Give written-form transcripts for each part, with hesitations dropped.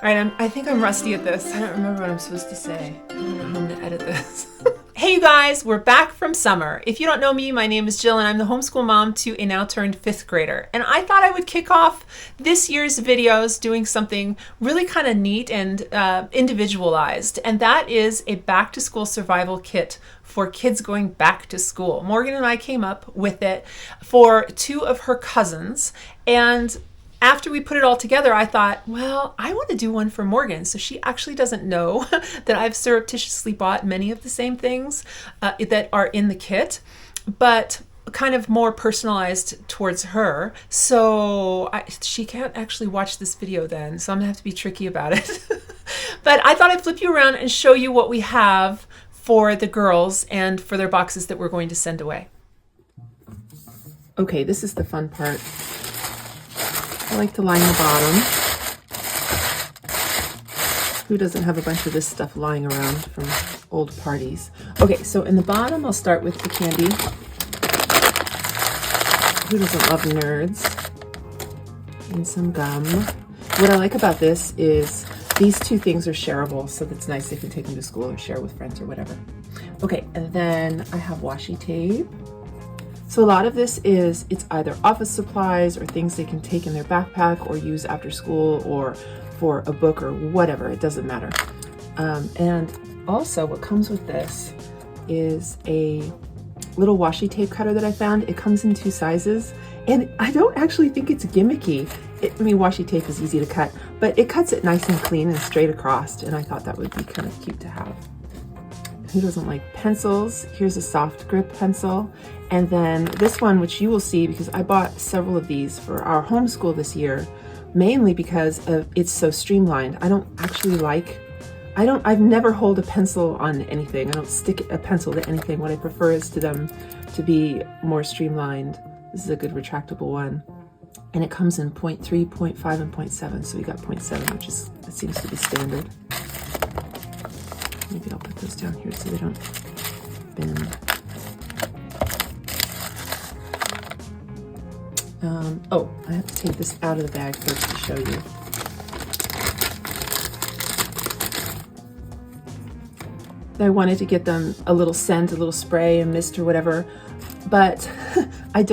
All right, I think I'm rusty at this. I don't remember what I'm supposed to say. I don't know how I'm going to edit this. Hey, you guys, we're back from summer. If you don't know me, my name is Jill, and I'm the homeschool mom to a now turned 5th grader. And I thought I would kick off this year's videos doing something really kind of neat and individualized. And that is a back to school survival kit for kids going back to school. Morgan and I came up with it for 2 of her cousins. And after we put it all together, I thought, well, I want to do one for Morgan. So she actually doesn't know that I've surreptitiously bought many of the same things that are in the kit, but kind of more personalized towards her. So she can't actually watch this video then, so I'm gonna have to be tricky about it. But I thought I'd flip you around and show you what we have for the girls and for their boxes that we're going to send away. Okay, this is the fun part. I like to line the bottom. Who doesn't have a bunch of this stuff lying around from old parties? Okay, so in the bottom, I'll start with the candy. Who doesn't love nerds? And some gum. What I like about this is these 2 things are shareable, so that's nice. They can take them to school or share with friends or whatever. Okay, and then I have washi tape. So a lot of this is, it's either office supplies or things they can take in their backpack or use after school or for a book or whatever, it doesn't matter. And also what comes with this is a little washi tape cutter that I found. It comes in 2 sizes and I don't actually think it's gimmicky. I mean, washi tape is easy to cut, but it cuts it nice and clean and straight across, and I thought that would be kind of cute to have. Who doesn't like pencils? Here's a soft grip pencil. And then this one, which you will see because I bought several of these for our homeschool this year, mainly because it's so streamlined. I don't actually like, I've never hold a pencil on anything. I don't stick a pencil to anything. What I prefer is to them to be more streamlined. This is a good retractable one. And it comes in 0.3, 0.5, and 0.7. So we got 0.7, which is, it seems to be standard. Maybe I'll put those down here so they don't bend. Oh, I have to take this out of the bag first to show you. I wanted to get them a little scent, a little spray, a mist or whatever, but I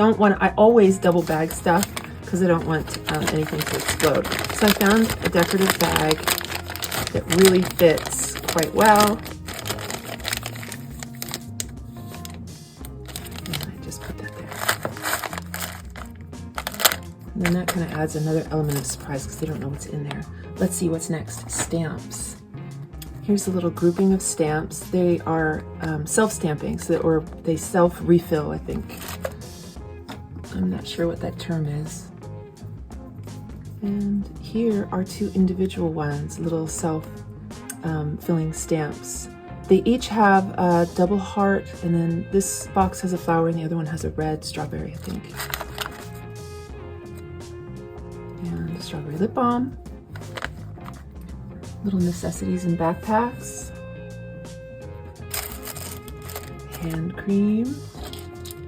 always double bag stuff because I don't want anything to explode. So I found a decorative bag that really fits quite well. And I just put that there. And then that kind of adds another element of surprise because they don't know what's in there. Let's see what's next. Stamps. Here's a little grouping of stamps. They are self-stamping, or they self-refill, I think. I'm not sure what that term is. And here are 2 individual ones, little self-filling stamps. They each have a double heart, and then this box has a flower and the other one has a red strawberry, I think. And a strawberry lip balm. Little necessities and backpacks. Hand cream.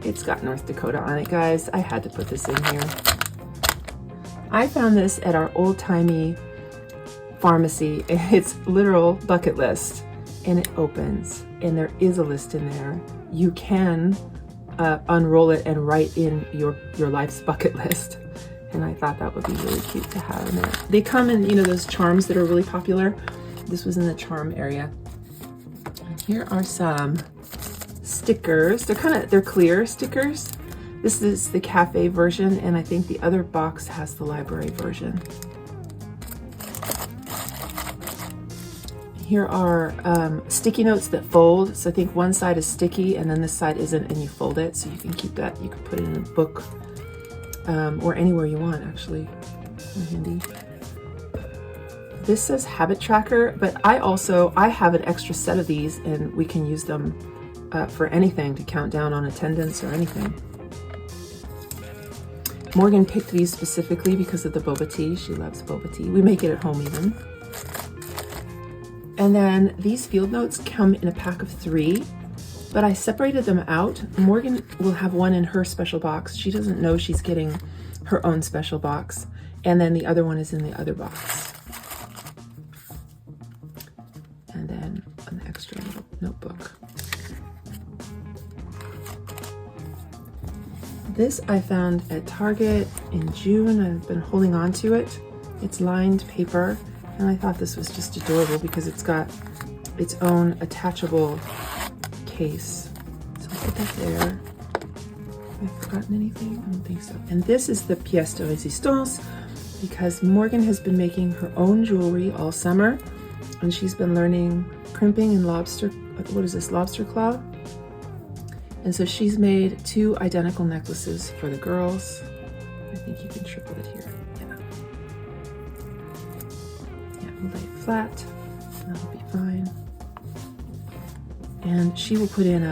It's got North Dakota on it, guys. I had to put this in here. I found this at our old-timey pharmacy. It's literal bucket list, and it opens, and there is a list in there. You can unroll it and write in your life's bucket list. And I thought that would be really cute to have in there. They come in, you know, those charms that are really popular. This was in the charm area. And here are some stickers. They're clear stickers. This is the cafe version, and I think the other box has the library version. Here are sticky notes that fold. So I think one side is sticky and then this side isn't, and you fold it. So you can keep that, you can put it in a book or anywhere you want, actually. Handy. This says habit tracker, but I have an extra set of these, and we can use them for anything, to count down on attendance or anything. Morgan picked these specifically because of the boba tea. She loves boba tea. We make it at home even. And then these field notes come in a pack of 3, but I separated them out. Morgan will have one in her special box. She doesn't know she's getting her own special box. And then the other one is in the other box. and then an extra little notebook. This I found at Target in June. I've been holding on to it. It's lined paper, and I thought this was just adorable because it's got its own attachable case. So I'll put that there. Have I forgotten anything? I don't think so. And this is the pièce de résistance because Morgan has been making her own jewelry all summer, and she's been learning crimping and lobster claw. And so she's made 2 identical necklaces for the girls. I think you can triple it here. Yeah, we'll lay it flat. That'll be fine. And she will put in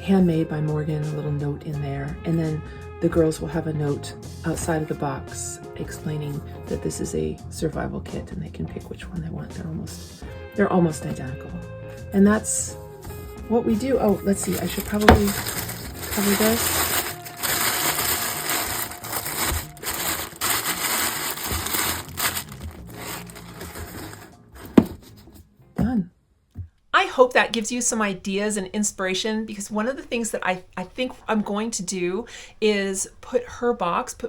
handmade by Morgan, a little note in there. And then the girls will have a note outside of the box explaining that this is a survival kit and they can pick which one they want. They're almost identical. And that's what we do. Oh, let's see, I should probably cover this. Done. I hope that gives you some ideas and inspiration, because one of the things that I think I'm going to do is put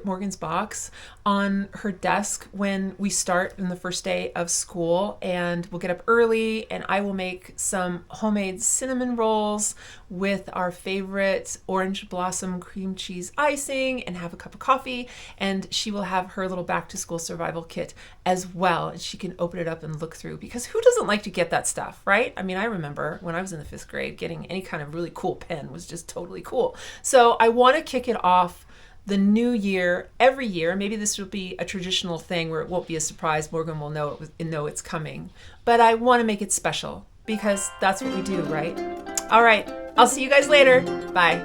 Morgan's box on her desk when we start in the first day of school, and we'll get up early and I will make some homemade cinnamon rolls with our favorite orange blossom cream cheese icing and have a cup of coffee, and she will have her little back to school survival kit as well, and she can open it up and look through, because who doesn't like to get that stuff, right? I mean, I remember when I was in the 5th grade, getting any kind of really cool pen was just totally cool. So I want to kick it off the new year every year. Maybe this will be a traditional thing where it won't be a surprise. Morgan will know it's coming. But I want to make it special because that's what we do, right? All right. I'll see you guys later. Bye.